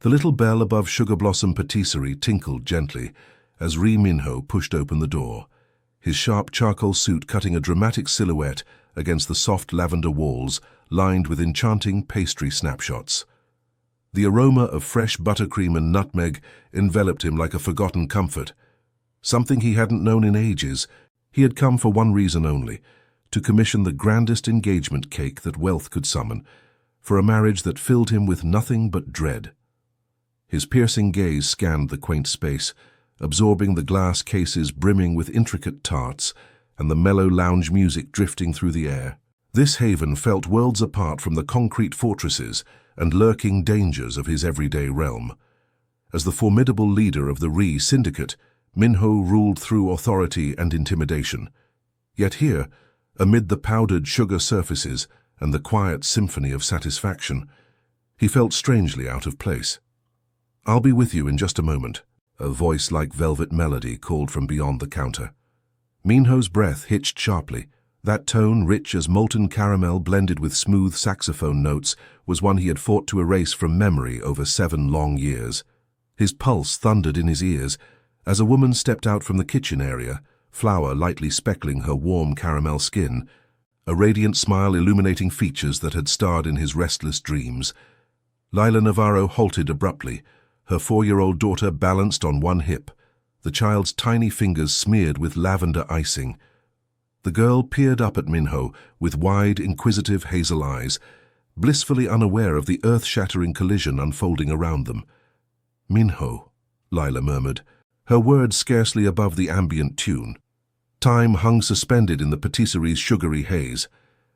The little bell above Sugar Blossom Patisserie tinkled gently as Ri Minho pushed open the door, his sharp charcoal suit cutting a dramatic silhouette against the soft lavender walls lined with enchanting pastry snapshots. The aroma of fresh buttercream and nutmeg enveloped him like a forgotten comfort. Something he hadn't known in ages. He had come for one reason only, to commission the grandest engagement cake that wealth could summon, for a marriage that filled him with nothing but dread. His piercing gaze scanned the quaint space, absorbing the glass cases brimming with intricate tarts and the mellow lounge music drifting through the air. This haven felt worlds apart from the concrete fortresses and lurking dangers of his everyday realm. As the formidable leader of the Ri syndicate, Minho ruled through authority and intimidation. Yet here, amid the powdered sugar surfaces and the quiet symphony of satisfaction, he felt strangely out of place. "I'll be with you in just a moment," a voice like velvet melody called from beyond the counter. Minho's breath hitched sharply. That tone, rich as molten caramel blended with smooth saxophone notes, was one he had fought to erase from memory over 7 long years. His pulse thundered in his ears as a woman stepped out from the kitchen area, flour lightly speckling her warm caramel skin, a radiant smile illuminating features that had starred in his restless dreams. Lila Navarro halted abruptly, her 4-year-old daughter balanced on one hip, the child's tiny fingers smeared with lavender icing. The girl peered up at Minho with wide, inquisitive hazel eyes, blissfully unaware of the earth-shattering collision unfolding around them. "Minho," Lila murmured, her words scarcely above the ambient tune. Time hung suspended in the patisserie's sugary haze.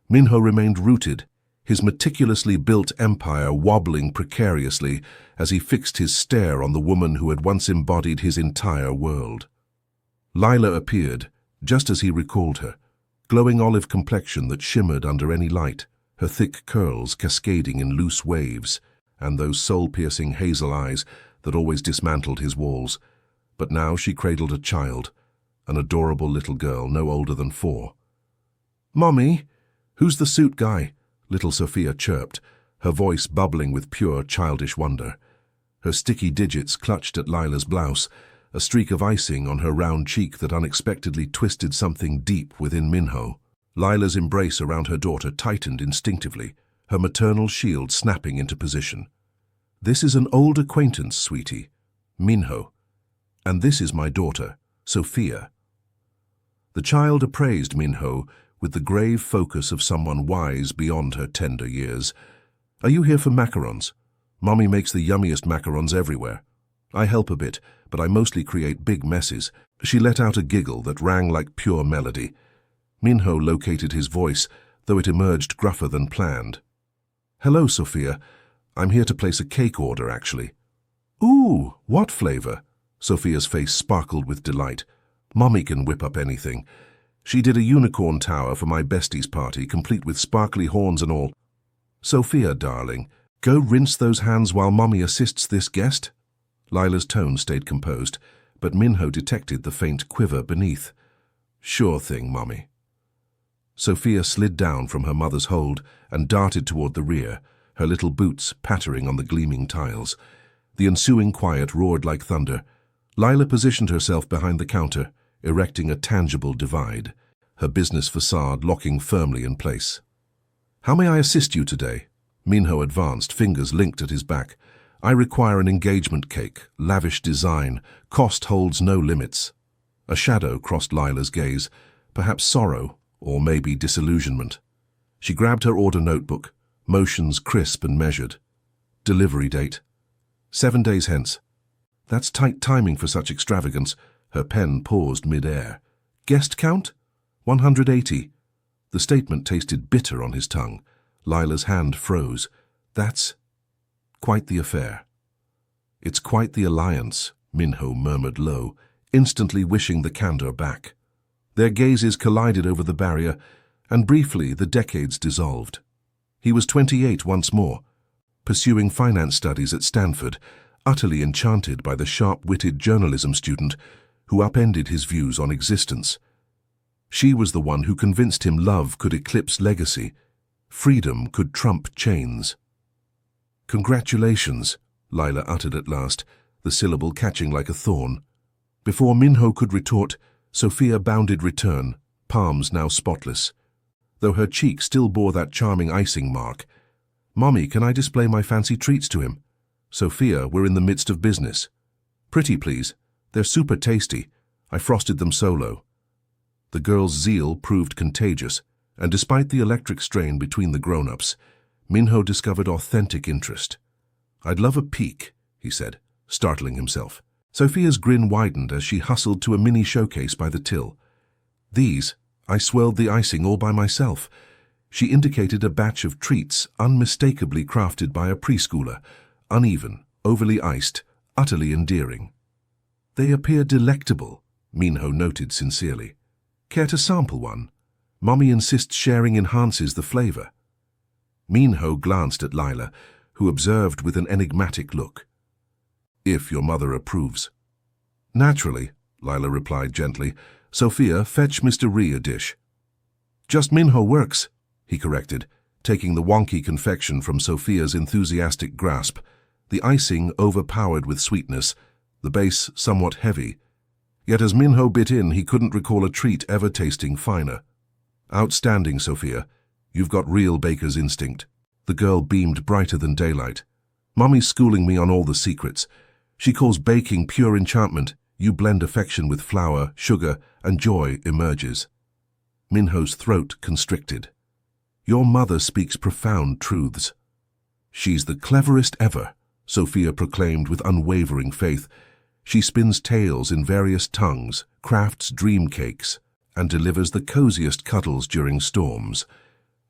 Minho remained rooted, his meticulously built empire wobbling precariously as he fixed his stare on the woman who had once embodied his entire world. Lila appeared, just as he recalled her, glowing olive complexion that shimmered under any light, her thick curls cascading in loose waves, and those soul-piercing hazel eyes that always dismantled his walls. But now she cradled a child, an adorable little girl no older than 4. "Mommy, who's the suit guy?" little Sophia chirped, her voice bubbling with pure childish wonder. Her sticky digits clutched at Lila's blouse, a streak of icing on her round cheek that unexpectedly twisted something deep within Minho. Lila's embrace around her daughter tightened instinctively, her maternal shield snapping into position. "This is an old acquaintance, sweetie, Minho. And this is my daughter, Sophia." The child appraised Minho with the grave focus of someone wise beyond her tender years. "Are you here for macarons? Mommy makes the yummiest macarons everywhere. I help a bit, but I mostly create big messes." She let out a giggle that rang like pure melody. Minho located his voice, though it emerged gruffer than planned. "Hello, Sophia. I'm here to place a cake order, actually." "Ooh, what flavor?" Sophia's face sparkled with delight. "Mommy can whip up anything. She did a unicorn tower for my bestie's party, complete with sparkly horns and all." "Sophia, darling, go rinse those hands while Mommy assists this guest." Lila's tone stayed composed, but Minho detected the faint quiver beneath. "Sure thing, Mommy." Sophia slid down from her mother's hold and darted toward the rear, her little boots pattering on the gleaming tiles. The ensuing quiet roared like thunder. Lila positioned herself behind the counter, erecting a tangible divide, her business facade locking firmly in place. "How may I assist you today?" Minho advanced, fingers linked at his back. "I require an engagement cake, lavish design, cost holds no limits." A shadow crossed Lila's gaze, perhaps sorrow, or maybe disillusionment. She grabbed her order notebook, motions crisp and measured. "Delivery date 7 days hence." "That's tight timing for such extravagance." Her pen paused mid-air. "Guest count? 180. The statement tasted bitter on his tongue. Lila's hand froze. "That's quite the affair." "It's quite the alliance," Minho murmured low, instantly wishing the candor back. Their gazes collided over the barrier, and briefly the decades dissolved. He was 28 once more, pursuing finance studies at Stanford, utterly enchanted by the sharp-witted journalism student who upended his views on existence. She was the one who convinced him love could eclipse legacy, freedom could trump chains. "Congratulations," Lila uttered at last, the syllable catching like a thorn. Before Minho could retort, Sophia bounded return, palms now spotless, though her cheek still bore that charming icing mark. "Mommy, can I display my fancy treats to him?" "Sophia, we're in the midst of business." "Pretty, please. They're super tasty. I frosted them solo." The girl's zeal proved contagious, and despite the electric strain between the grown-ups, Minho discovered authentic interest. "I'd love a peek," he said, startling himself. Sophia's grin widened as she hustled to a mini showcase by the till. "These, I swirled the icing all by myself." She indicated a batch of treats unmistakably crafted by a preschooler, uneven, overly iced, utterly endearing. "They appear delectable," Minho noted sincerely. "Care to sample one? Mommy insists sharing enhances the flavor." Minho glanced at Lila, who observed with an enigmatic look. "If your mother approves." "Naturally," Lila replied gently. "Sophia, fetch Mr. Ree a dish." "Just Minho works," he corrected, taking the wonky confection from Sophia's enthusiastic grasp, the icing overpowered with sweetness, the base somewhat heavy. Yet as Minho bit in, he couldn't recall a treat ever tasting finer. "Outstanding, Sophia. You've got real baker's instinct." The girl beamed brighter than daylight. "Mommy's schooling me on all the secrets. She calls baking pure enchantment. You blend affection with flour, sugar, and joy emerges." Minho's throat constricted. "Your mother speaks profound truths." "She's the cleverest ever," Sophia proclaimed with unwavering faith. "She spins tales in various tongues, crafts dream cakes, and delivers the coziest cuddles during storms."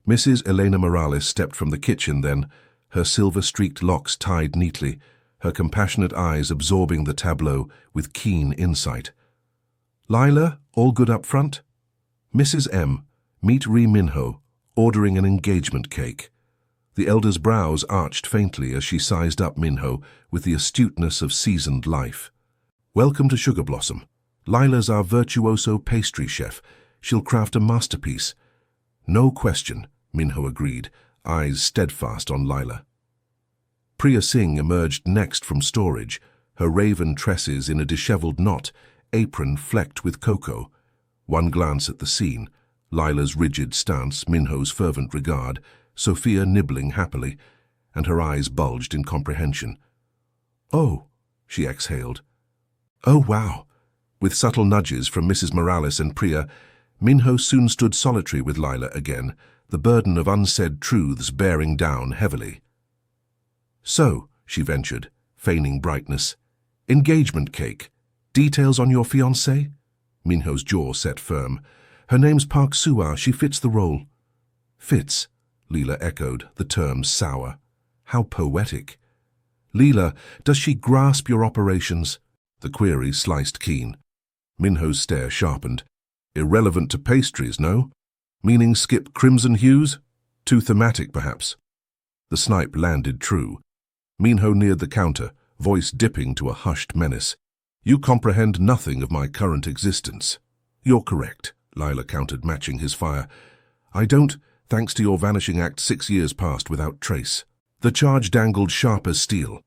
Mrs. Elena Morales stepped from the kitchen then, her silver-streaked locks tied neatly, her compassionate eyes absorbing the tableau with keen insight. "Lila, all good up front?" "Mrs. M, meet Ree Minho, ordering an engagement cake." The elder's brows arched faintly as she sized up Minho with the astuteness of seasoned life. "Welcome to Sugar Blossom. Lila's our virtuoso pastry chef. She'll craft a masterpiece." "No question," Minho agreed, eyes steadfast on Lila. Priya Singh emerged next from storage, her raven tresses in a disheveled knot, apron flecked with cocoa. One glance at the scene, Lila's rigid stance, Minho's fervent regard, Sophia nibbling happily, and her eyes bulged in comprehension. "Oh," she exhaled. "Oh, wow." With subtle nudges from Mrs. Morales and Priya, Minho soon stood solitary with Lila again, the burden of unsaid truths bearing down heavily. "So," she ventured, feigning brightness, "engagement cake. Details on your fiancée?" Minho's jaw set firm. "Her name's Park Suwa. She fits the role." "Fits," Leela echoed, the term sour. "How poetic." "Leela, does she grasp your operations?" The query sliced keen. Minho's stare sharpened. "Irrelevant to pastries, no? Meaning skip crimson hues? Too thematic, perhaps." The snipe landed true. Minho neared the counter, voice dipping to a hushed menace. "You comprehend nothing of my current existence." "You're correct," Lila countered, matching his fire. "I don't, thanks to your vanishing act 6 years past without trace." The charge dangled sharp as steel.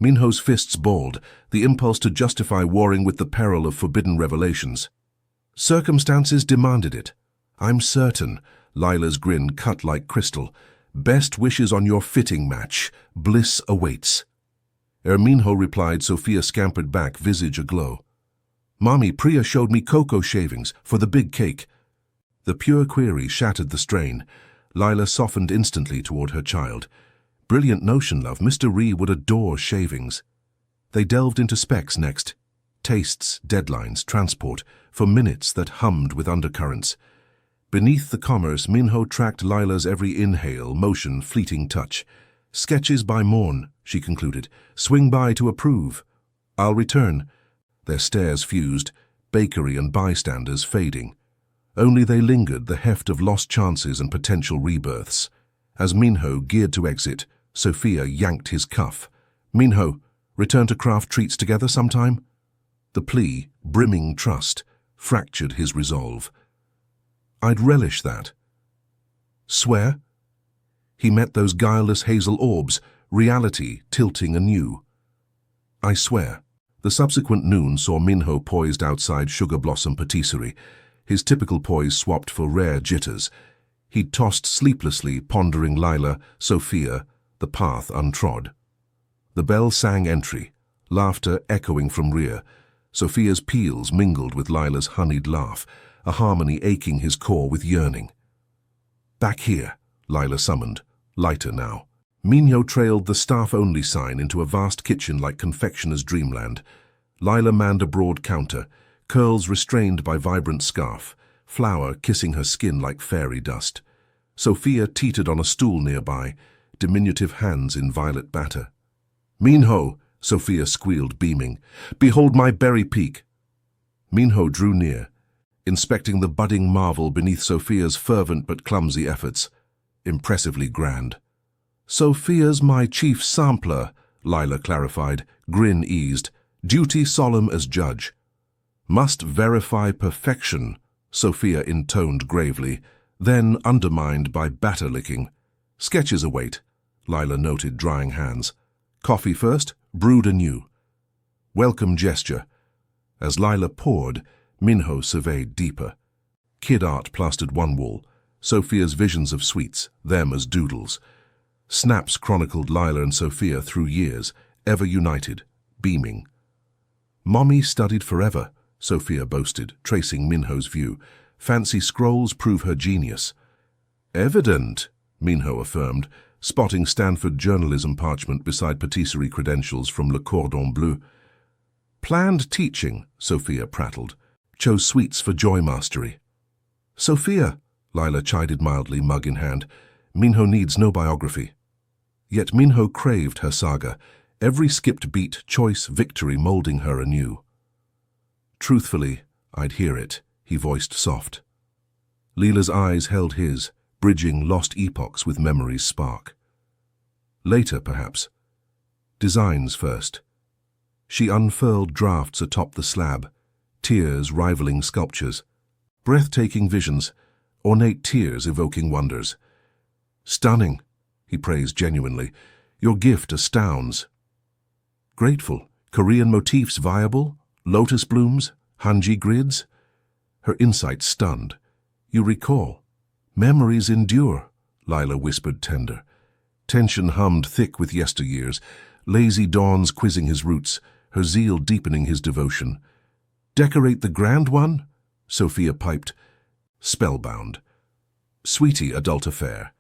Minho's fists balled, the impulse to justify warring with the peril of forbidden revelations. "Circumstances demanded it. I'm certain," Lila's grin cut like crystal. "Best wishes on your fitting match. Bliss awaits." Ere Minho replied, Sophia scampered back, visage aglow. "Mommy, Priya showed me cocoa shavings for the big cake." The pure query shattered the strain. Lila softened instantly toward her child. "Brilliant notion, love. Mr. Ree would adore shavings." They delved into specs next. Tastes, deadlines, transport, for minutes that hummed with undercurrents. Beneath the commerce, Minho tracked Lila's every inhale, motion, fleeting touch. "Sketches by morn," she concluded. "Swing by to approve." "I'll return." Their stares fused, bakery and bystanders fading. Only they lingered, the heft of lost chances and potential rebirths. As Minho geared to exit, Sophia yanked his cuff. "Minho, return to craft treats together sometime?" The plea, brimming trust, fractured his resolve. "I'd relish that." "Swear?" He met those guileless hazel orbs, reality tilting anew. I swear. The subsequent noon saw Minho poised outside Sugar Blossom Patisserie, his typical poise swapped for rare jitters. He'd tossed sleeplessly, pondering Lila, Sophia, the path untrod. The bell sang entry, laughter echoing from rear. Sophia's peals mingled with Lila's honeyed laugh, a harmony aching his core with yearning. Back here, Lila summoned, lighter now. Minho trailed the staff-only sign into a vast kitchen like confectioner's dreamland. Lila manned a broad counter, curls restrained by vibrant scarf, flour kissing her skin like fairy dust. Sophia teetered on a stool nearby, diminutive hands in violet batter. "Minho," Sophia squealed, beaming. "Behold my berry peak." Minho drew near, inspecting the budding marvel beneath Sophia's fervent but clumsy efforts. Impressively grand. "Sophia's my chief sampler," Lila clarified, grin eased, duty solemn as judge. "Must verify perfection," Sophia intoned gravely, then undermined by batter licking. "Sketches await," Lila noted, drying hands. "Coffee first, brewed anew." Welcome gesture. As Lila poured, Minho surveyed deeper. Kid art plastered one wall, Sophia's visions of sweets, them as doodles. Snaps chronicled Lila and Sophia through years, ever united, beaming. "Mommy studied forever," Sophia boasted, tracing Minho's view. "Fancy scrolls prove her genius." "Evident," Minho affirmed, spotting Stanford journalism parchment beside patisserie credentials from Le Cordon Bleu. "Planned teaching," Sophia prattled. "Chose sweets for joy mastery." "Sophia," Lila chided mildly, mug in hand, "Minho needs no biography." Yet Minho craved her saga, every skipped beat, choice, victory molding her anew. "Truthfully, I'd hear it," he voiced soft. Lila's eyes held his, bridging lost epochs with memory's spark. Later, perhaps. Designs first. She unfurled drafts atop the slab, tears rivaling sculptures, breathtaking visions, ornate tears evoking wonders. "Stunning," he praised genuinely. "Your gift astounds." "Grateful. Korean motifs viable? Lotus blooms? Hanji grids?" Her insight stunned. "You recall." "Memories endure," Lila whispered tender. Tension hummed thick with yesteryears, lazy dawns quizzing his roots, her zeal deepening his devotion. "Decorate the grand one?" Sophia piped, spellbound. "Sweetie, adult affair."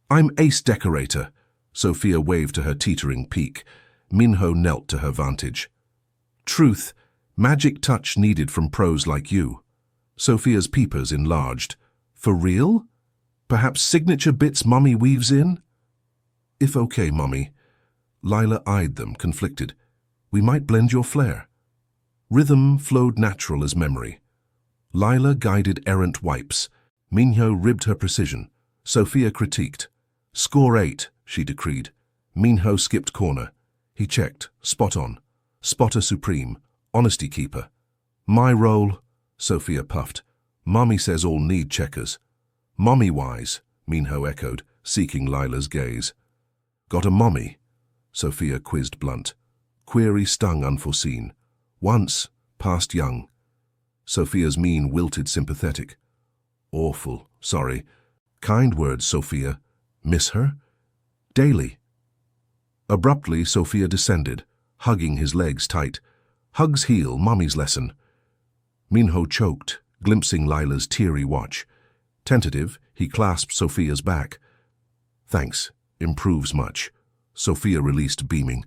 "I'm ace decorator," Sophia waved to her teetering peak. Minho knelt to her vantage. "Truth, magic touch needed from pros like you." Sophia's peepers enlarged. "For real? Perhaps signature bits Mummy weaves in?" "If okay, Mummy." Lila eyed them, conflicted. "We might blend your flair." Rhythm flowed natural as memory. Lila guided errant wipes. Minho ribbed her precision. Sophia critiqued. "Score 8, she decreed. Minho skipped corner. He checked. Spot on. Spotter supreme. Honesty keeper. "My role," Sophia puffed. "Mummy says all need checkers." "Mommy-wise," Minho echoed, seeking Lila's gaze. "Got a mommy?" Sophia quizzed blunt. Query stung unforeseen. "Once, past young." Sophia's mien wilted sympathetic. "Awful, sorry. Kind words, Sophia. Miss her?" "Daily." Abruptly, Sophia descended, hugging his legs tight. "Hugs heal, Mummy's lesson." Minho choked, glimpsing Lila's teary watch. Tentative, he clasped Sophia's back. "Thanks. Improves much." Sophia released, beaming.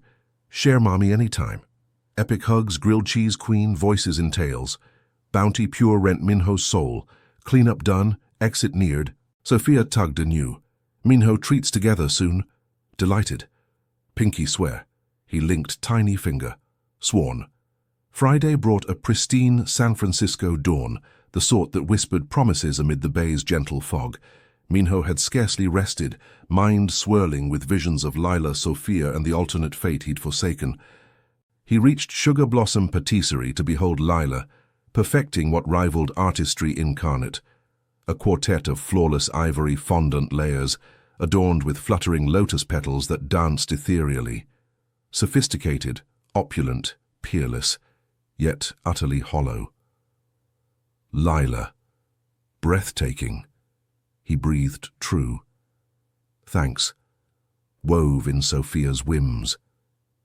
"Share Mommy anytime." Epic hugs, grilled cheese queen, voices in tails. Bounty pure rent Minho's soul. Cleanup done, exit neared. Sophia tugged anew. "Minho treats together soon." Delighted. Pinky swear. He linked tiny finger. Sworn. Friday brought a pristine San Francisco dawn, the sort that whispered promises amid the bay's gentle fog. Minho had scarcely rested, mind swirling with visions of Lila, Sophia, and the alternate fate he'd forsaken. He reached Sugar Blossom Patisserie to behold Lila, perfecting what rivaled artistry incarnate. A quartet of flawless ivory fondant layers, adorned with fluttering lotus petals that danced ethereally. Sophisticated, opulent, peerless, yet utterly hollow. Lila. Breathtaking. He breathed true. Thanks. Wove in Sophia's whims.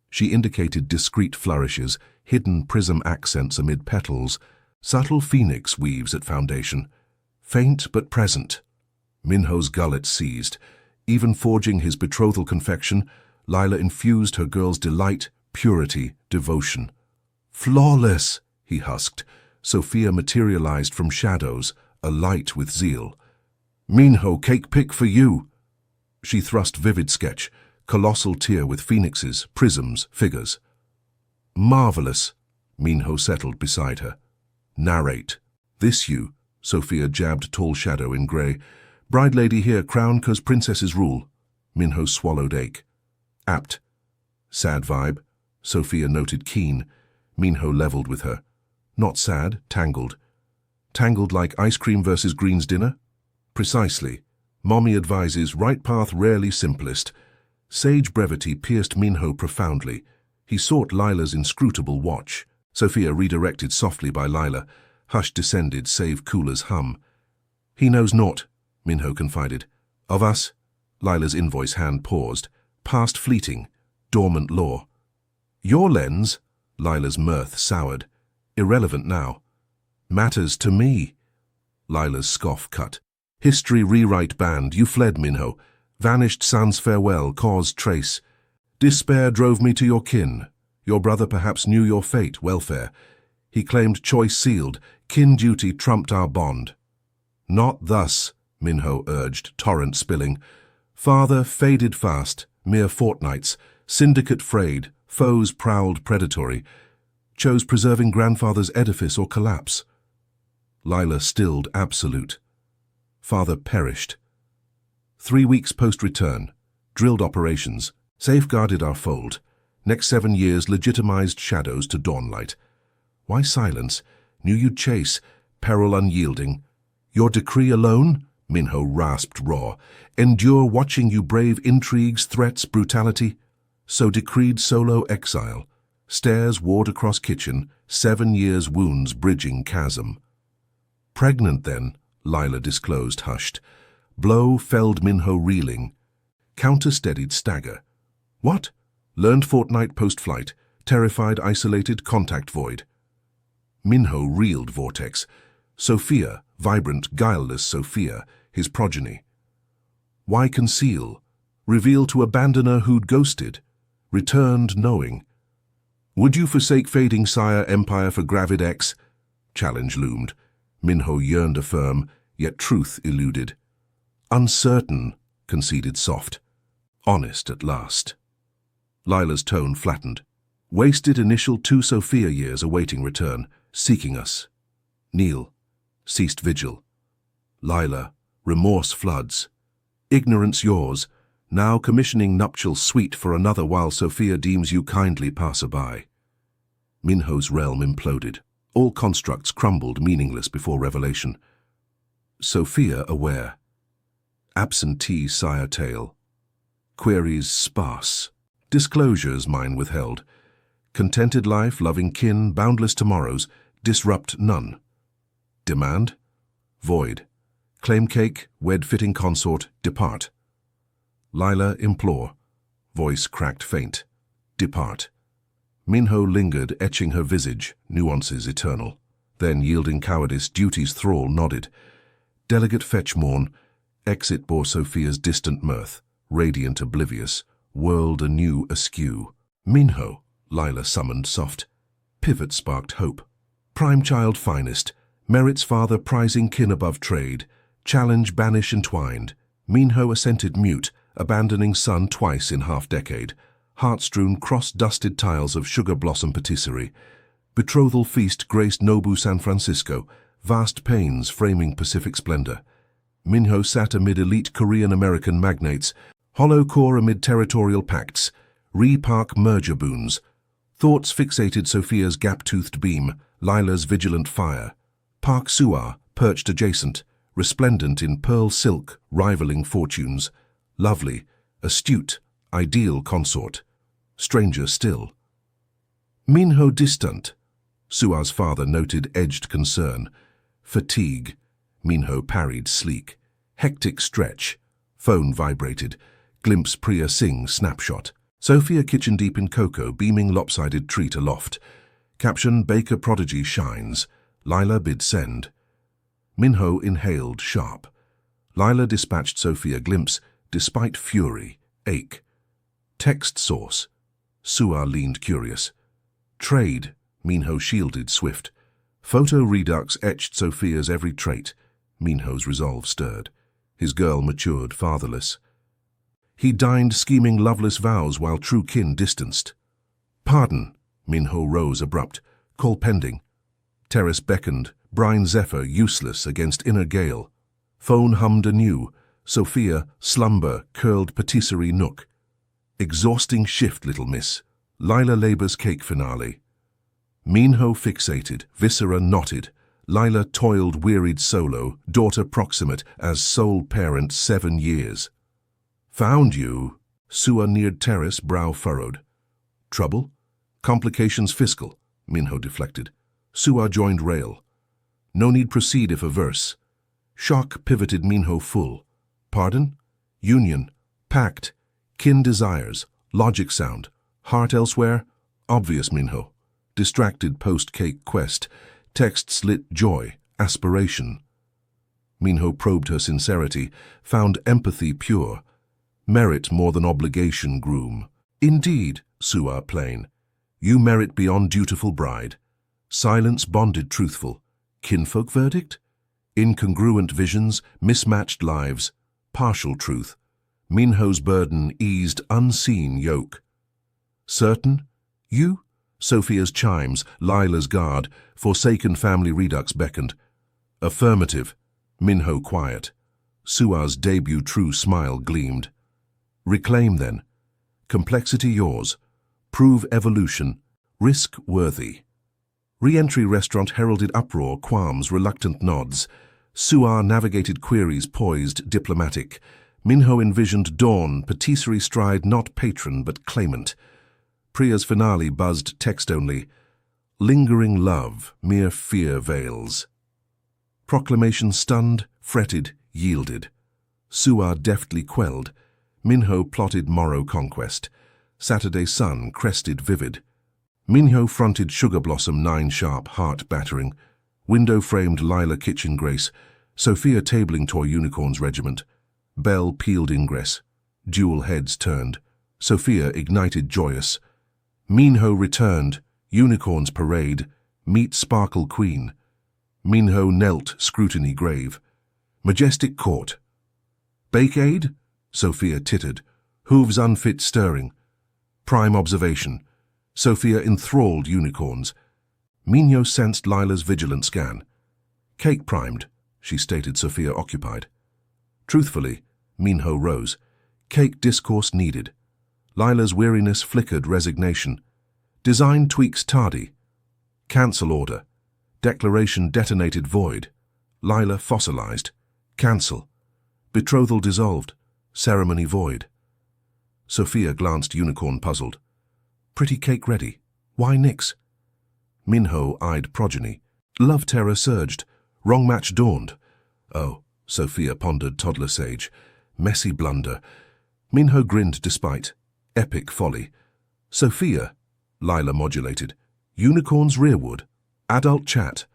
She indicated discreet flourishes, hidden prism accents amid petals, subtle phoenix weaves at foundation. Faint but present. Minho's gullet seized. Even forging his betrothal confection, Lila infused her girl's delight, purity, devotion. Flawless, he husked. Sophia materialized from shadows, alight with zeal. Minho, cake pick for you. She thrust vivid sketch, colossal tier with phoenixes, prisms, figures. Marvelous, Minho settled beside her. Narrate. This you, Sophia jabbed tall shadow in grey. Bride lady here, crown 'cause princesses rule. Minho swallowed ache. Apt. Sad vibe. Sophia noted keen. Minho leveled with her. Not sad, tangled. Tangled like ice cream versus greens dinner? Precisely. Mommy advises right path rarely simplest. Sage brevity pierced Minho profoundly. He sought Lila's inscrutable watch. Sophia redirected softly by Lila. Hush descended, save Coola's hum. He knows naught, Minho confided. Of us? Lila's invoice hand paused. Past fleeting. Dormant lore. Your lens? Lila's mirth soured. Irrelevant now. Matters to me. Lila's scoff cut. History rewrite banned. You fled, Minho. Vanished sans farewell, caused trace. Despair drove me to your kin. Your brother perhaps knew your fate, welfare. He claimed choice sealed. Kin duty trumped our bond. Not thus, Minho urged, torrent spilling. Father faded fast, mere fortnights. Syndicate frayed, foes prowled predatory. Chose preserving grandfather's edifice or collapse. Lila stilled absolute. Father perished. 3 weeks post-return. Drilled operations. Safeguarded our fold. Next 7 years legitimized shadows to dawnlight. Why silence? Knew you'd chase. Peril unyielding. Your decree alone? Minho rasped raw. Endure watching you brave intrigues, threats, brutality? So decreed solo exile. Stairs ward across kitchen. 7 years wounds bridging chasm. Pregnant then, Lila disclosed, hushed. Blow felled Minho reeling. Counter-steadied stagger. What? Learned fortnight post-flight. Terrified, isolated, contact void. Minho reeled vortex. Sophia, vibrant, guileless Sophia, his progeny. Why conceal? Reveal to abandoner who'd ghosted. Returned knowing. Would you forsake fading sire empire for gravid X? Challenge loomed. Minho yearned affirm, yet truth eluded. Uncertain, conceded soft. Honest at last. Lila's tone flattened. Wasted initial 2 Sophia years awaiting return, seeking us. Kneel. Ceased vigil. Lila, remorse floods. Ignorance yours, now commissioning nuptial sweet for another while Sophia deems you kindly passer-by. Minho's realm imploded. All constructs crumbled meaningless before revelation. Sophia aware. Absentee sire tale. Queries sparse. Disclosures mine withheld. Contented life, loving kin, boundless tomorrows, disrupt none. Demand? Void. Claim cake, wed fitting consort, depart. Lila implore. Voice cracked faint. Depart. Minho lingered, etching her visage, nuances eternal. Then, yielding cowardice, duty's thrall nodded. Delegate fetch morn. Exit bore Sophia's distant mirth, radiant oblivious, world anew askew. Minho, Lila summoned soft. Pivot sparked hope. Prime child finest. Merit's father prizing kin above trade. Challenge banish entwined. Minho assented mute, abandoning son twice in half-decade. Heart-strewn cross-dusted tiles of sugar blossom patisserie. Betrothal feast graced Nobu San Francisco, vast panes framing Pacific splendor. Minho sat amid elite Korean-American magnates, hollow core amid territorial pacts, re-park merger boons. Thoughts fixated Sophia's gap-toothed beam, Lila's vigilant fire. Park Suar, perched adjacent, resplendent in pearl silk, rivaling fortunes. Lovely, astute, ideal consort. Stranger still. Minho distant. Sua's father noted edged concern. Fatigue. Minho parried sleek. Hectic stretch. Phone vibrated. Glimpse Priya Singh snapshot. Sophia kitchen deep in cocoa, beaming lopsided treat aloft. Caption, Baker prodigy shines. Lila bid send. Minho inhaled sharp. Lila dispatched Sophia glimpse, despite fury, ache. Text source. Sua leaned curious. Trade. Minho shielded swift. Photo redux etched Sophia's every trait. Minho's resolve stirred. His girl matured fatherless. He dined scheming loveless vows while true kin distanced. Pardon. Minho rose abrupt. Call pending. Terrace beckoned. Brine zephyr useless against inner gale. Phone hummed anew. Sophia, slumber, curled patisserie nook. Exhausting shift, little miss. Lila labors cake finale. Minho fixated, viscera knotted. Lila toiled wearied solo, daughter proximate as sole parent 7 years. Found you. Sua neared terrace, brow furrowed. Trouble? Complications fiscal. Minho deflected. Sua joined rail. No need proceed if averse. Shock pivoted Minho full. Pardon? Union. Pact. Kin desires. Logic sound. Heart elsewhere? Obvious Minho. Distracted post-cake quest. Texts lit joy. Aspiration. Minho probed her sincerity. Found empathy pure. Merit more than obligation groom. Indeed, Sua plain. You merit beyond dutiful bride. Silence bonded truthful. Kinfolk verdict? Incongruent visions, mismatched lives, partial truth. Minho's burden eased unseen yoke. Certain? You? Sophia's chimes, Lila's guard, forsaken family redux beckoned. Affirmative. Minho quiet. Sua's debut true smile gleamed. Reclaim then. Complexity yours. Prove evolution. Risk worthy. Re-entry restaurant heralded uproar, qualms, reluctant nods. Sua navigated queries poised, diplomatic. Minho envisioned dawn, patisserie stride not patron but claimant. Priya's finale buzzed text only. Lingering love, mere fear veils. Proclamation stunned, fretted, yielded. Sua deftly quelled. Minho plotted morrow conquest. Saturday sun crested vivid. Minho fronted sugar blossom 9 sharp, heart battering. Window framed Lila kitchen grace. Sophia tabling toy unicorns regiment. Bell peeled ingress. Dual heads turned. Sophia ignited joyous. Minho returned. Unicorns parade. Meet sparkle queen. Minho knelt, scrutiny grave. Majestic court. Bake aid? Sophia tittered. Hooves unfit stirring. Prime observation. Sophia enthralled unicorns. Minho sensed Lila's vigilant scan. Cake primed, she stated Sophia occupied. Truthfully, Minho rose. Cake discourse needed. Lila's weariness flickered resignation. Design tweaks tardy. Cancel order. Declaration detonated void. Lila fossilized. Cancel. Betrothal dissolved. Ceremony void. Sophia glanced unicorn puzzled. Pretty cake ready. Why nix? Minho eyed progeny. Love terror surged. Wrong match dawned. Oh, Sophia pondered toddler sage. Messy blunder. Minho grinned despite. Epic folly. Sophia, Lila modulated. Unicorns rearward. Adult chat.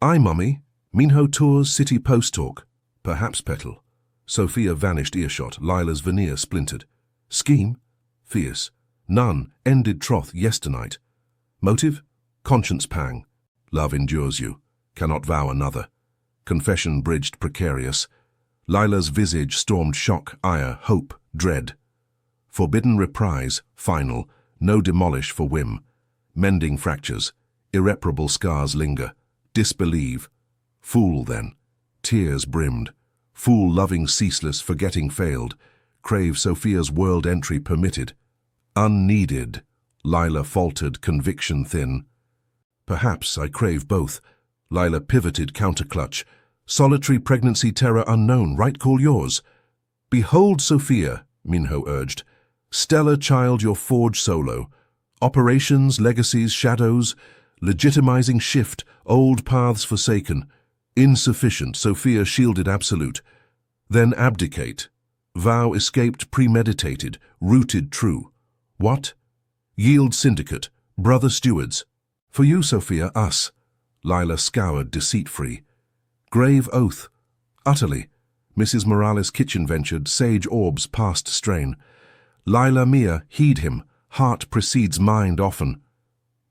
Aye, mummy. Minho tours city post talk. Perhaps petal. Sophia vanished earshot. Lila's veneer splintered. Scheme? Fierce. None. Ended troth yesternight. Motive? Conscience pang. Love endures you. Cannot vow another. Confession bridged precarious. Lila's visage stormed shock, ire, hope, dread. Forbidden reprise, final, no demolish for whim. Mending fractures, irreparable scars linger. Disbelieve. Fool then. Tears brimmed. Fool loving ceaseless, forgetting failed. Crave Sophia's world entry permitted. Unneeded. Lila faltered, conviction thin. Perhaps I crave both. Lila pivoted, counterclutch. Solitary pregnancy terror unknown, right call yours. Behold Sophia, Minho urged. Stellar child your forge solo. Operations, legacies, shadows, legitimizing shift, old paths forsaken. Insufficient, Sophia shielded absolute. Then abdicate. Vow escaped premeditated, rooted true. What? Yield syndicate, brother stewards. For you, Sophia, us. Lila scoured deceit-free. Grave oath. Utterly. Mrs. Morales' kitchen ventured, sage orbs past strain. Lila Mia, heed him. Heart precedes mind often.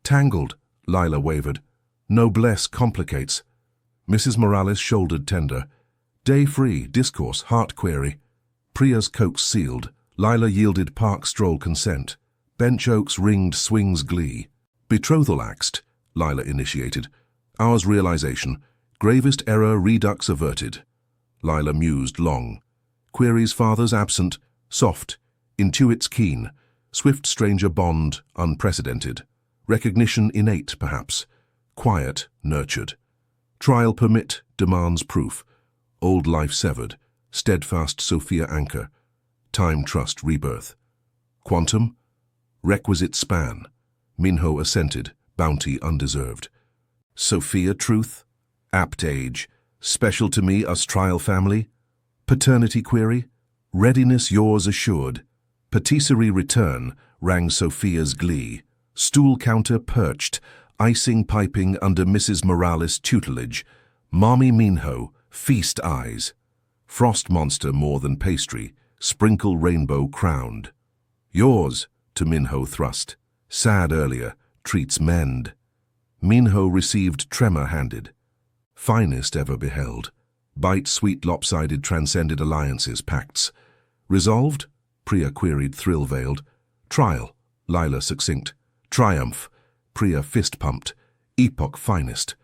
Tangled, Lila wavered. Noblesse complicates. Mrs. Morales shouldered tender. Day free, discourse, heart query. Priya's coax sealed. Lila yielded park stroll consent. Bench oaks ringed swings glee. Betrothal axed, Lila initiated. Ours realization. Gravest error redux averted. Lila mused long. Queries fathers absent. Soft. Intuits keen. Swift stranger bond unprecedented. Recognition innate, perhaps. Quiet, nurtured. Trial permit, demands proof. Old life severed. Steadfast Sophia anchor. Time trust rebirth. Quantum? Requisite span. Minho assented, bounty undeserved. Sophia truth? Apt age. Special to me, us trial family? Paternity query? Readiness yours assured. Patisserie return, rang Sophia's glee. Stool counter perched, icing piping under Mrs. Morales' tutelage. Mommy Minho, feast eyes. Frost monster more than pastry, sprinkle rainbow crowned. Yours, to Minho thrust. Sad earlier, treats mend. Minho received tremor handed. Finest ever beheld. Bite sweet lopsided transcended alliances, pacts. Resolved? Priya queried thrill-veiled. Trial, Lila succinct. Triumph, Priya fist-pumped. Epoch finest.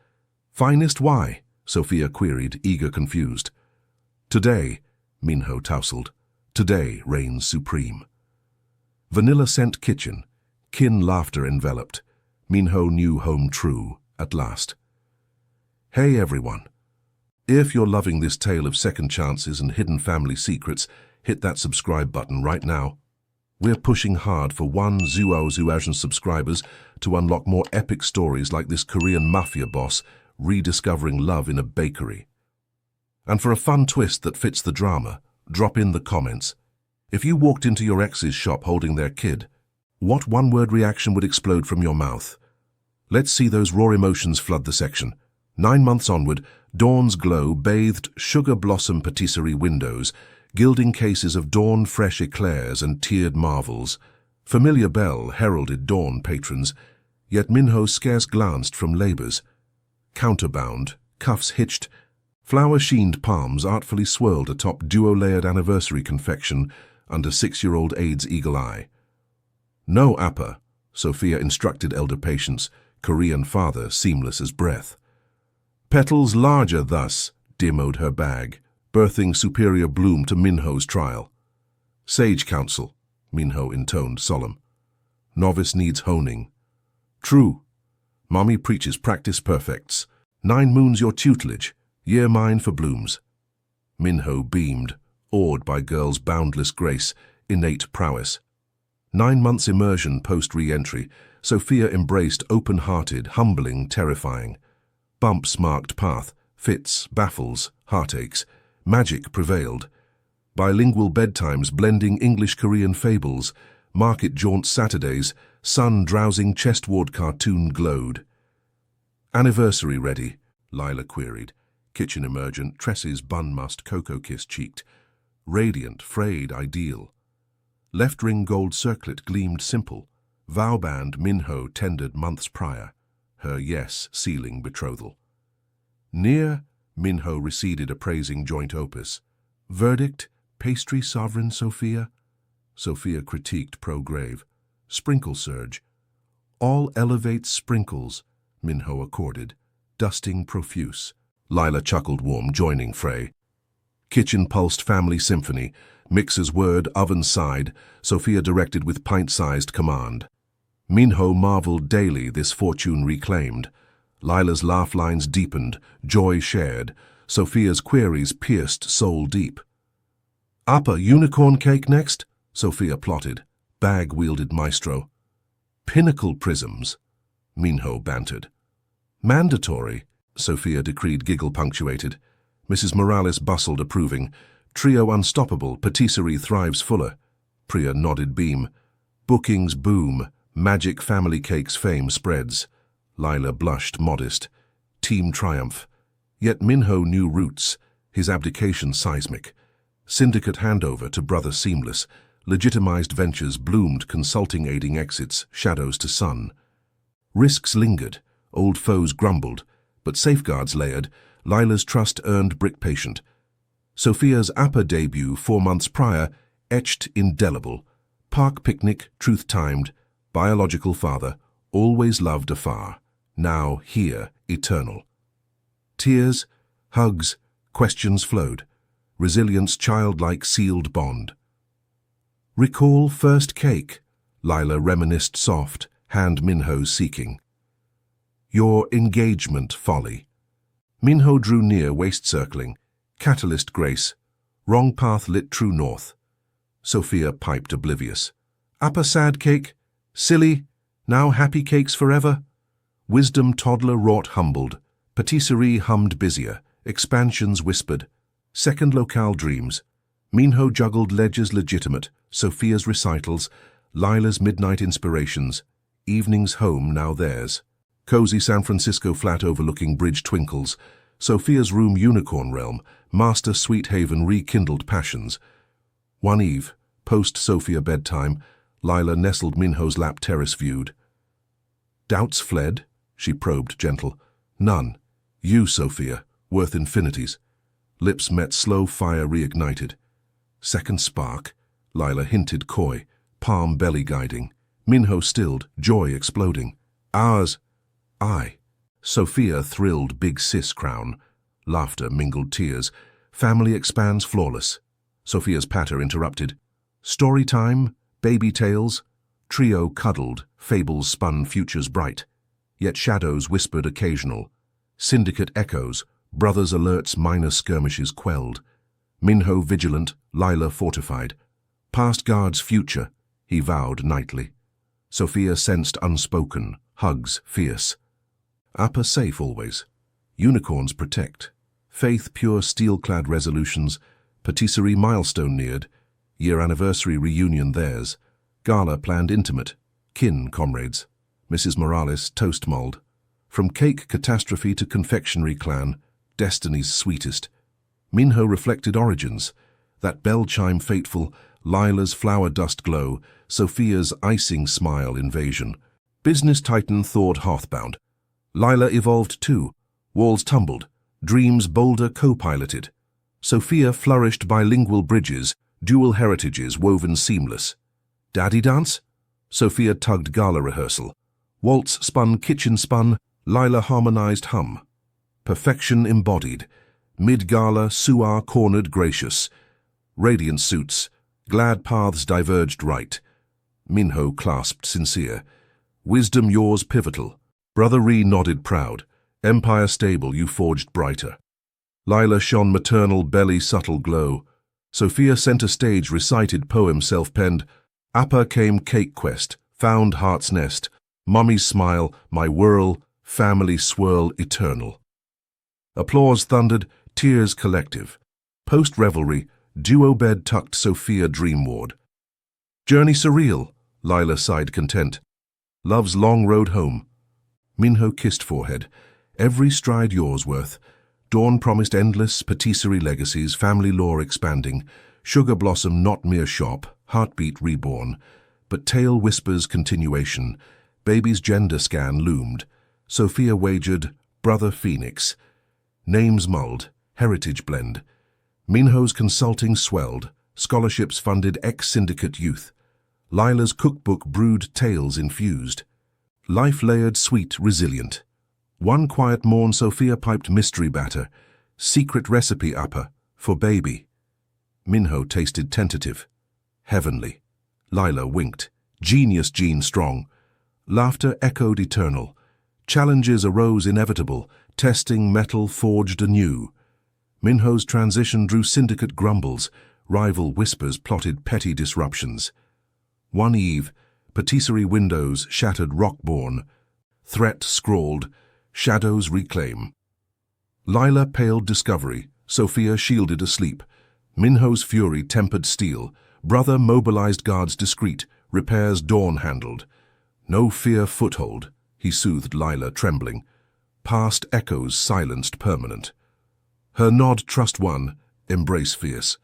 Finest why? Sophia queried, eager confused. Today, Minho tousled. Today reigns supreme. Vanilla scent kitchen. Kin laughter enveloped. Minho knew home true, at last. Hey everyone. If you're loving this tale of second chances and hidden family secrets, hit that subscribe button right now. We're pushing hard for 1,000,000 subscribers to unlock more epic stories like this Korean Mafia boss rediscovering love in a bakery. And for a fun twist that fits the drama, drop in the comments. If you walked into your ex's shop holding their kid, what one-word reaction would explode from your mouth? Let's see those raw emotions flood the section. 9 months onward, dawn's glow bathed sugar blossom patisserie windows, gilding cases of dawn-fresh eclairs and tiered marvels. Familiar bell heralded dawn patrons, yet Minho scarce glanced from labors. Counterbound, cuffs hitched, flower-sheened palms artfully swirled atop duo-layered anniversary confection under 6-year-old Ade's eagle eye. No appa, Sophia instructed elder patients, Korean father seamless as breath. Petals larger thus, demoed her bag, birthing superior bloom to Minho's trial. Sage counsel, Minho intoned solemn. Novice needs honing. True. Mommy preaches practice perfects. 9 moons your tutelage, year mine for blooms. Minho beamed, awed by girl's boundless grace, innate prowess. 9 months immersion post-re-entry, Sophia embraced open-hearted, humbling, terrifying. Bumps marked path, fits, baffles, heartaches. Magic prevailed. Bilingual bedtimes blending English-Korean fables, market jaunts Saturdays, sun-drowsing chest-ward cartoon glowed. Anniversary ready, Lila queried. Kitchen emergent, tresses bun-mussed, cocoa-kiss-cheeked. Radiant, frayed, ideal. Left ring gold circlet gleamed simple. Vow band Minho tendered months prior. Her yes sealing betrothal. Near, Minho receded appraising joint opus. Verdict, pastry sovereign Sophia? Sophia critiqued pro-grave. Sprinkle surge. All elevate sprinkles, Minho accorded. Dusting profuse. Lila chuckled warm, joining fray. Kitchen pulsed family symphony. Mixer's word, oven side, Sophia directed with pint-sized command. Minho marveled daily this fortune reclaimed. Lila's laugh lines deepened, joy shared. Sophia's queries pierced soul deep. Appa, unicorn cake next? Sophia plotted. Bag wielded maestro. Pinnacle prisms, Minho bantered. Mandatory, Sophia decreed, giggle-punctuated. Mrs. Morales bustled, approving. Trio unstoppable, patisserie thrives fuller. Priya nodded beam. Bookings boom, magic family cakes fame spreads. Lila blushed, modest. Team triumph. Yet Minho knew roots, his abdication seismic. Syndicate handover to brother seamless. Legitimized ventures bloomed, consulting aiding exits, shadows to sun. Risks lingered, old foes grumbled, but safeguards layered. Lila's trust earned brick patient. Sophia's APA debut 4 months prior, etched indelible. Park picnic, truth-timed, biological father, always loved afar, now here, eternal. Tears, hugs, questions flowed. Resilience childlike sealed bond. Recall first cake, Lila reminisced soft, hand Minho seeking. Your engagement folly. Minho drew near, waist circling. Catalyst grace. Wrong path lit true north. Sophia piped oblivious. Appa sad cake. Silly. Now happy cakes forever. Wisdom toddler wrought humbled. Patisserie hummed busier. Expansions whispered. Second locale dreams. Minho juggled ledgers legitimate. Sophia's recitals. Lila's midnight inspirations. Evenings home now theirs. Cozy San Francisco flat overlooking bridge twinkles. Sophia's room unicorn realm. Master sweet haven rekindled passions. One eve, post-Sophia bedtime, Lila nestled Minho's lap, terrace viewed. Doubts fled? She probed, gentle. None. You, Sophia, worth infinities. Lips met, slow fire reignited. Second spark, Lila hinted coy, palm belly guiding. Minho stilled, joy exploding. Ours. I. Sophia thrilled, big sis crown. Laughter mingled tears. Family expands flawless. Sophia's patter interrupted. Story time, baby tales. Trio cuddled, fables spun futures bright. Yet shadows whispered occasional. Syndicate echoes, brothers alerts, minor skirmishes quelled. Minho vigilant, Lila fortified. Past guards future, he vowed nightly. Sophia sensed unspoken, hugs fierce. Appa safe always. Unicorns protect. Faith pure steel-clad resolutions. Patisserie milestone neared. Year anniversary reunion theirs. Gala planned intimate. Kin comrades. Mrs. Morales toast mulled. From cake catastrophe to confectionery clan. Destiny's sweetest. Minho reflected origins. That bell chime fateful. Lila's flower dust glow. Sophia's icing smile invasion. Business titan thawed hearthbound. Lila evolved too. Walls tumbled. Dreams bolder co-piloted. Sophia flourished bilingual bridges, dual heritages woven seamless. Daddy dance? Sophia tugged gala rehearsal. Waltz spun, kitchen spun, Lila harmonized hum. Perfection embodied. Mid-gala, Suar cornered gracious. Radiant suits, glad paths diverged right. Minho clasped sincere. Wisdom yours pivotal. Brother Ree nodded proud. Empire stable, you forged brighter. Lila shone maternal belly subtle glow. Sophia center stage recited poem self-penned. Appa came cake quest, found heart's nest. Mummy's smile, my whirl, family swirl eternal. Applause thundered, tears collective. Post-revelry, duo bed tucked Sophia dream ward. Journey surreal, Lila sighed content. Love's long road home. Minho kissed forehead. Every stride yours worth. Dawn promised endless, patisserie legacies, family lore expanding. Sugar blossom not mere shop, heartbeat reborn. But tale whispers continuation. Baby's gender scan loomed. Sophia wagered, brother Phoenix. Names mulled, heritage blend. Minho's consulting swelled. Scholarships funded ex-syndicate youth. Lila's cookbook brewed tales infused. Life layered, sweet, resilient. One quiet morn Sophia piped mystery batter. Secret recipe upper, for baby. Minho tasted tentative. Heavenly. Lila winked. Genius gene strong. Laughter echoed eternal. Challenges arose inevitable. Testing metal forged anew. Minho's transition drew syndicate grumbles. Rival whispers plotted petty disruptions. One eve, Patisserie windows shattered rock-born. Threat scrawled, shadows reclaim. Lila paled discovery, Sophia shielded asleep. Minho's fury tempered steel. Brother mobilized guards discreet, repairs dawn handled. No fear foothold, he soothed Lila trembling. Past echoes silenced permanent. Her nod trust won, embrace fierce.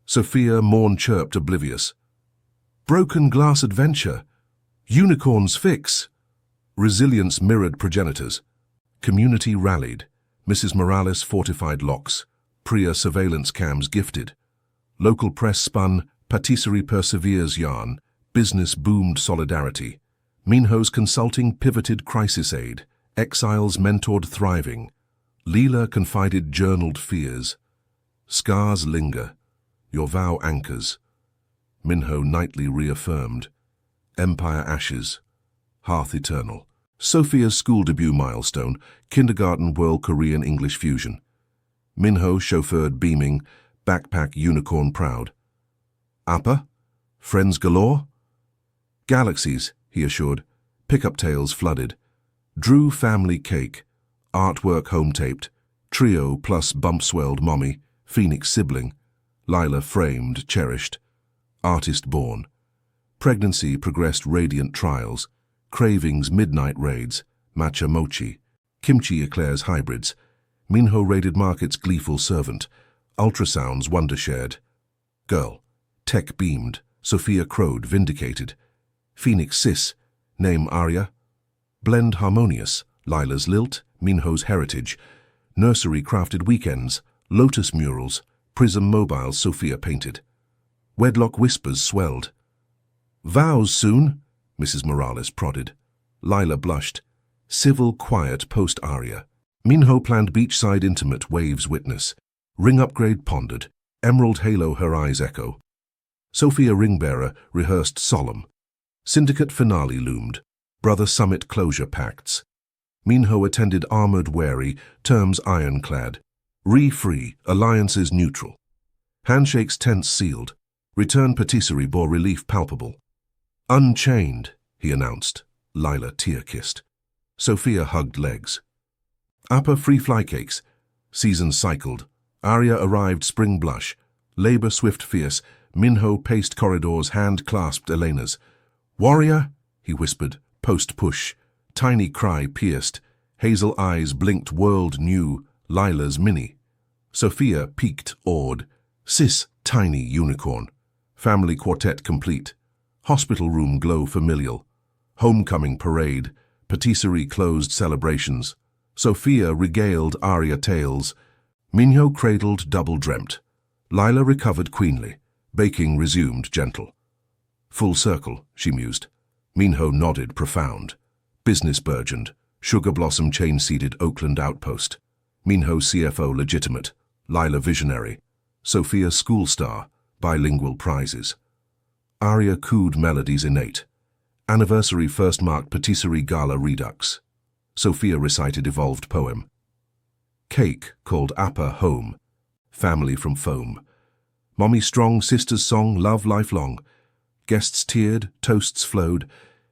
Sophia morn chirped oblivious. Broken glass adventure. Unicorns fix. Resilience mirrored progenitors. Community rallied. Mrs. Morales fortified locks. Priya surveillance cams gifted. Local press spun patisserie perseveres yarn. Business boomed solidarity. Minho's consulting pivoted crisis aid. Exiles mentored thriving. Leela confided journaled fears. Scars linger. Your vow anchors. Minho nightly reaffirmed. Empire ashes. Hearth eternal. Sophia's school debut milestone. Kindergarten World Korean English fusion. Minho chauffeured beaming. Backpack unicorn proud. Appa? Friends galore? Galaxies, he assured. Pickup tales flooded. Drew family cake. Artwork home-taped. Trio plus bump-swelled mommy. Phoenix sibling. Lila framed, cherished. Artist born. Pregnancy progressed radiant trials. Cravings midnight raids. Matcha mochi. Kimchi eclairs hybrids. Minho raided markets gleeful servant. Ultrasounds wonder shared. Girl. Tech beamed. Sophia crowed, vindicated. Phoenix sis. Name Arya. Blend harmonious. Lila's lilt. Minho's heritage. Nursery crafted weekends. Lotus murals. Prism mobiles Sophia painted. Wedlock whispers swelled. Vows soon, Mrs. Morales prodded. Lila blushed. Civil quiet post-Aria. Minho planned beachside intimate, waves witness. Ring upgrade pondered. Emerald halo her eyes echo. Sophia ringbearer rehearsed solemn. Syndicate finale loomed. Brother summit closure pacts. Minho attended armored wary, terms ironclad. Re-free, alliances neutral. Handshakes tense sealed. Return patisserie bore relief palpable. Unchained, he announced. Lila tear-kissed. Sophia hugged legs. Appa free fly cakes. Seasons cycled. Arya arrived spring blush. Labor swift fierce. Minho paced corridors, hand-clasped Elena's. Warrior, he whispered, post-push. Tiny cry pierced. Hazel eyes blinked world new. Lila's mini. Sophia peeked, awed. Sis, tiny unicorn. Family quartet complete. Hospital room glow familial. Homecoming parade. Patisserie closed celebrations. Sophia regaled Arya tales. Minho cradled double dreamt. Lila recovered queenly. Baking resumed gentle. Full circle, she mused. Minho nodded profound. Business burgeoned. Sugar Blossom chain-seeded Oakland outpost. Minho CFO legitimate. Lila visionary. Sophia school star. Bilingual prizes. Arya cooed melodies innate. Anniversary first marked patisserie gala redux. Sophia recited evolved poem. Cake called Appa home. Family from foam. Mommy strong sister's song love lifelong. Guests teared, toasts flowed.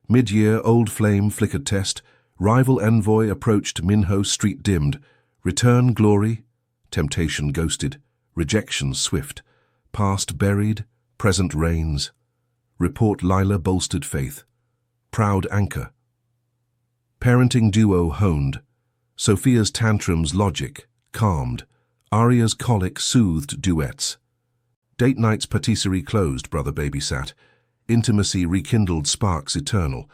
Mid-year old flame flickered test. Rival envoy approached Minho street dimmed. Return glory. Temptation ghosted. Rejection swift. Past buried. Present reigns. Report Lila bolstered faith. Proud anchor. Parenting duo honed. Sophia's tantrums logic, calmed. Arya's colic soothed duets. Date nights patisserie closed, brother babysat. Intimacy rekindled sparks eternal.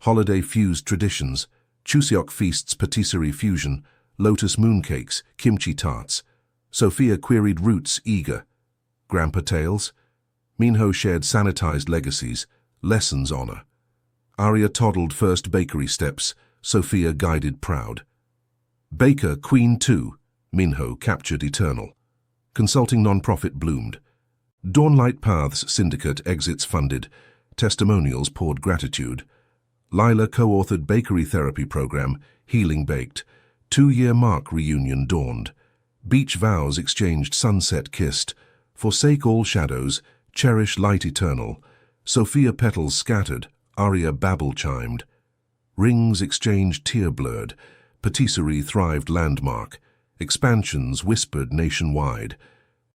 Holiday fused traditions. Chuseok feasts patisserie fusion. Lotus mooncakes, kimchi tarts. Sophia queried roots eager. Grandpa tales. Minho shared sanitized legacies. Lessons honor. Arya toddled first bakery steps. Sophia guided proud. Baker Queen 2. Minho captured eternal. Consulting non-profit bloomed. Dawnlight Paths Syndicate exits funded. Testimonials poured gratitude. Lila co-authored bakery therapy program, Healing Baked. 2-year mark reunion dawned. Beach vows exchanged sunset kissed. Forsake all shadows, cherish light eternal. Sophia petals scattered, Aria babble chimed. Rings exchanged tear-blurred. Patisserie thrived landmark. Expansions whispered nationwide.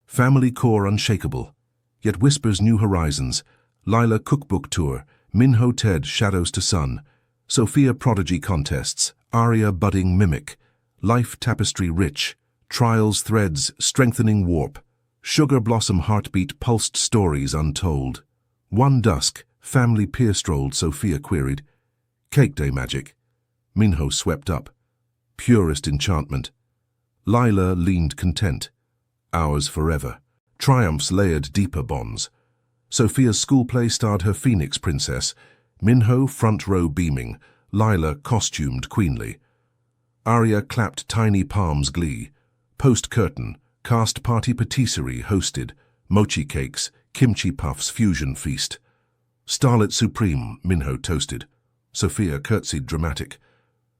Family core unshakable. Yet whispers new horizons. Lila cookbook tour. Minho Ted shadows to sun. Sophia prodigy contests. Aria budding mimic. Life tapestry rich. Trials threads strengthening warp. Sugar blossom heartbeat pulsed stories untold. One dusk, family peer strolled, Sophia queried. Cake day magic. Minho swept up. Purest enchantment. Lila leaned content. Ours forever. Triumphs layered deeper bonds. Sophia's school play starred her phoenix princess. Minho front row beaming. Lila costumed queenly. Aria clapped tiny palms glee. Post-curtain, cast party patisserie hosted. Mochi cakes, kimchi puffs fusion feast. Starlet supreme, Minho toasted. Sophia curtsied dramatic.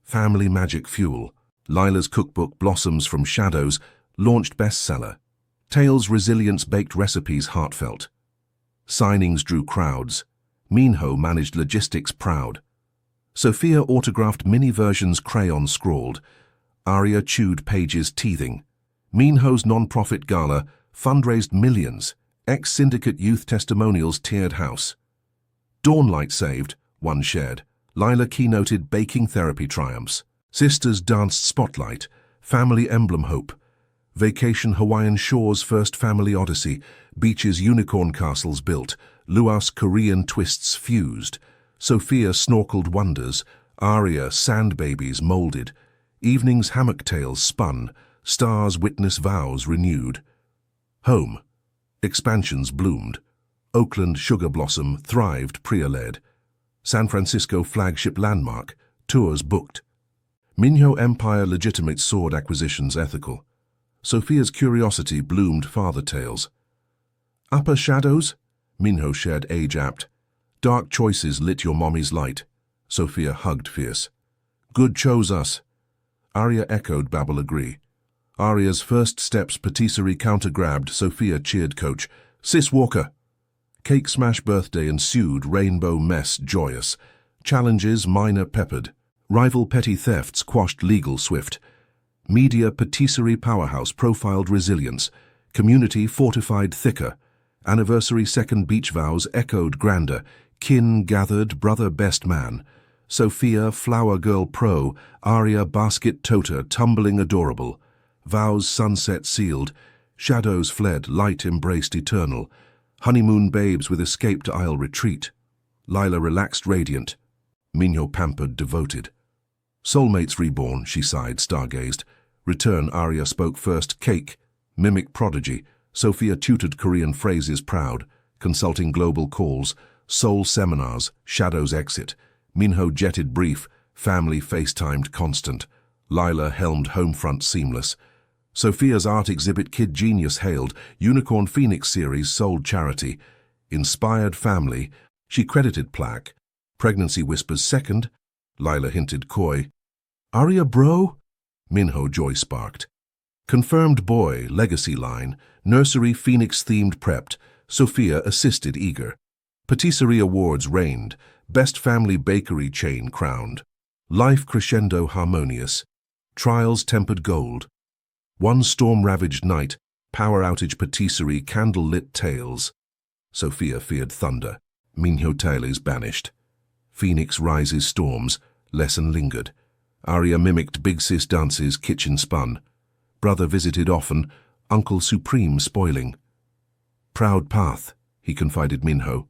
Family magic fuel. Lila's cookbook blossoms from shadows, launched bestseller. Tales resilience baked recipes heartfelt. Signings drew crowds. Minho managed logistics proud. Sophia autographed mini versions crayon scrawled. Aria chewed pages teething. Minho's non-profit gala fundraised millions. Ex-syndicate youth testimonials tiered house. Dawnlight saved, one shared. Lila keynoted baking therapy triumphs. Sisters danced spotlight. Family emblem hope. Vacation Hawaiian shores first family odyssey. Beaches unicorn castles built. Luas Korean twists fused. Sophia snorkeled wonders. Aria sand babies molded. Evening's hammock tales spun. Stars witness vows renewed. Home. Expansions bloomed. Oakland sugar blossom thrived Priya-led. San Francisco flagship landmark. Tours booked. Minho Empire legitimate sword acquisitions ethical. Sophia's curiosity bloomed father tales. Upper shadows? Minho shared age-apt. Dark choices lit your mommy's light. Sophia hugged fierce. Good chose us. Aria echoed babble agree. Aria's first steps patisserie counter-grabbed. Sophia cheered coach. Sis Walker. Cake smash birthday ensued, rainbow mess joyous. Challenges minor peppered. Rival petty thefts quashed legal swift. Media patisserie powerhouse profiled resilience. Community fortified thicker. Anniversary second beach vows echoed grander. Kin gathered brother best man. Sophia flower girl pro. Aria basket toter tumbling adorable. Vows sunset sealed. Shadows fled, light embraced eternal. Honeymoon babes with escaped isle retreat. Lila relaxed radiant. Minho pampered devoted. Soulmates reborn, she sighed, stargazed. Return, Aria spoke first, cake. Mimic prodigy. Sophia tutored Korean phrases proud. Consulting global calls. Soul seminars, shadows exit. Minho jetted brief. Family FaceTimed constant. Lila helmed homefront seamless. Sophia's art exhibit kid genius hailed. Unicorn Phoenix series sold charity. Inspired family. She credited plaque. Pregnancy whispers second. Lila hinted coy. Aria bro? Minho joy sparked. Confirmed boy, legacy line. Nursery Phoenix-themed prepped. Sophia assisted eager. Patisserie awards reigned. Best family bakery chain crowned. Life crescendo harmonious. Trials tempered gold. One storm-ravaged night. Power outage patisserie candle-lit tales. Sophia feared thunder. Minho tales banished. Phoenix rises storms. Lesson lingered. Aria mimicked big sis dances, kitchen spun. Brother visited often, uncle supreme spoiling. Proud path, he confided Minho.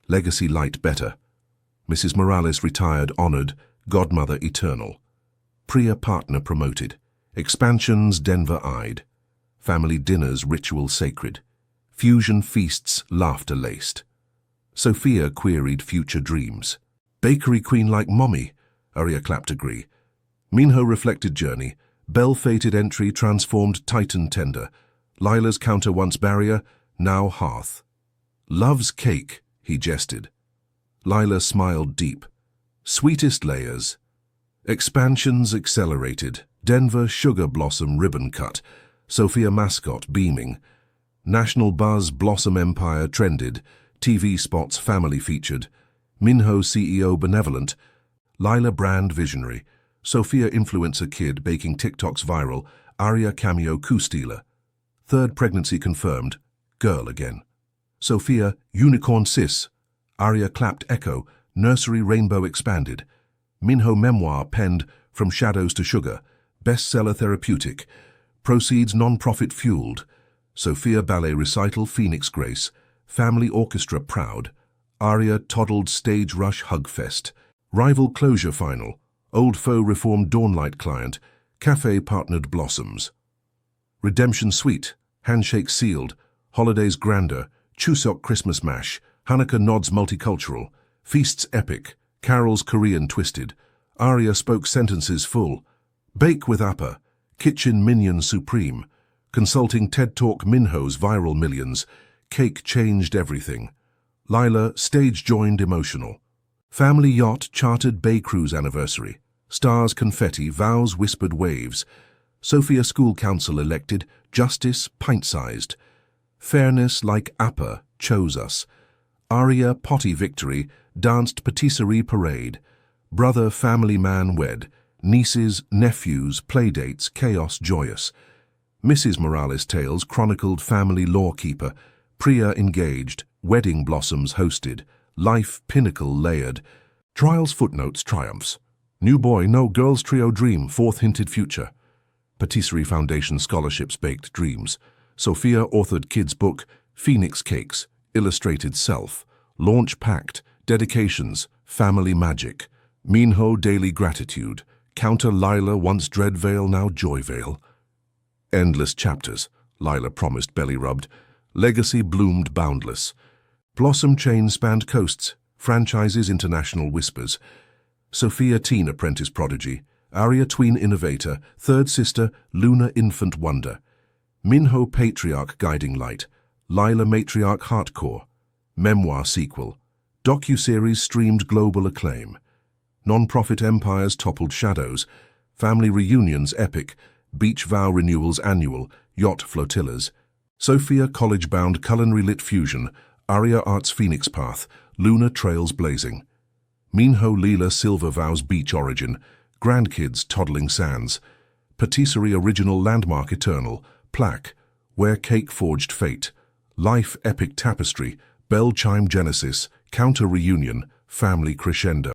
Legacy light better. Mrs. Morales retired honored, godmother eternal. Priya partner promoted. Expansions Denver-eyed. Family dinners ritual sacred. Fusion feasts laughter laced. Sophia queried future dreams. Bakery queen like mommy, Aria clapped agree. Minho reflected journey. Bell-fated entry transformed titan tender. Lila's counter once barrier, now hearth. Love's cake, he jested. Lila smiled deep. Sweetest layers. Expansions accelerated. Denver sugar blossom ribbon cut. Sophia mascot beaming. National buzz blossom empire trended. TV spots family featured. Minho CEO benevolent, Lila brand visionary, Sophia influencer kid baking TikToks viral, Arya cameo coup stealer. Third pregnancy confirmed, girl again. Sophia unicorn sis, Arya clapped echo, nursery rainbow expanded. Minho memoir penned From Shadows to Sugar, bestseller therapeutic, proceeds non-profit fueled. Sophia ballet recital Phoenix Grace, family orchestra proud. Arya toddled stage rush hugfest. Rival closure final, old foe reformed Dawnlight client, cafe partnered blossoms. Redemption sweet, handshake sealed, holidays grander, Chuseok Christmas mash, Hanukkah nods multicultural, feasts epic, carols Korean twisted. Arya spoke sentences full. Bake with Appa, kitchen minion supreme. Consulting TED Talk Minho's viral millions. Cake changed everything. Lila stage joined emotional. Family yacht chartered bay cruise anniversary. Stars confetti, vows whispered waves. Sophia school council elected, justice pint-sized. Fairness like Appa chose us. Arya potty victory, danced patisserie parade. Brother family man wed. Nieces, nephews, playdates, chaos joyous. Mrs. Morales' tales chronicled family lawkeeper. Priya engaged, wedding blossoms hosted. Life pinnacle layered. Trials footnotes triumphs. New boy, no girls trio dream, fourth hinted future. Patisserie Foundation scholarships baked dreams. Sophia authored kids book, Phoenix Cakes, illustrated self. Launch pact, dedications, family magic. Minho daily gratitude. Counter Lila once dread veil, now joy veil. Endless chapters, Lila promised belly rubbed. Legacy bloomed boundless. Blossom chain spanned coasts, franchises international whispers. Sophia teen apprentice prodigy, Arya tween innovator, third sister Luna infant wonder. Minho patriarch guiding light, Lila matriarch hardcore. Memoir sequel, docu-series streamed global acclaim. Non-profit empires toppled shadows, family reunions epic, beach vow renewals annual, yacht flotillas. Sophia college-bound culinary lit fusion, Arya arts phoenix path, Luna trails blazing. Minho Lila silver vows beach origin, grandkids toddling sands. Patisserie original landmark eternal, plaque, where cake forged fate. Life epic tapestry, bell chime genesis, counter reunion, family crescendo.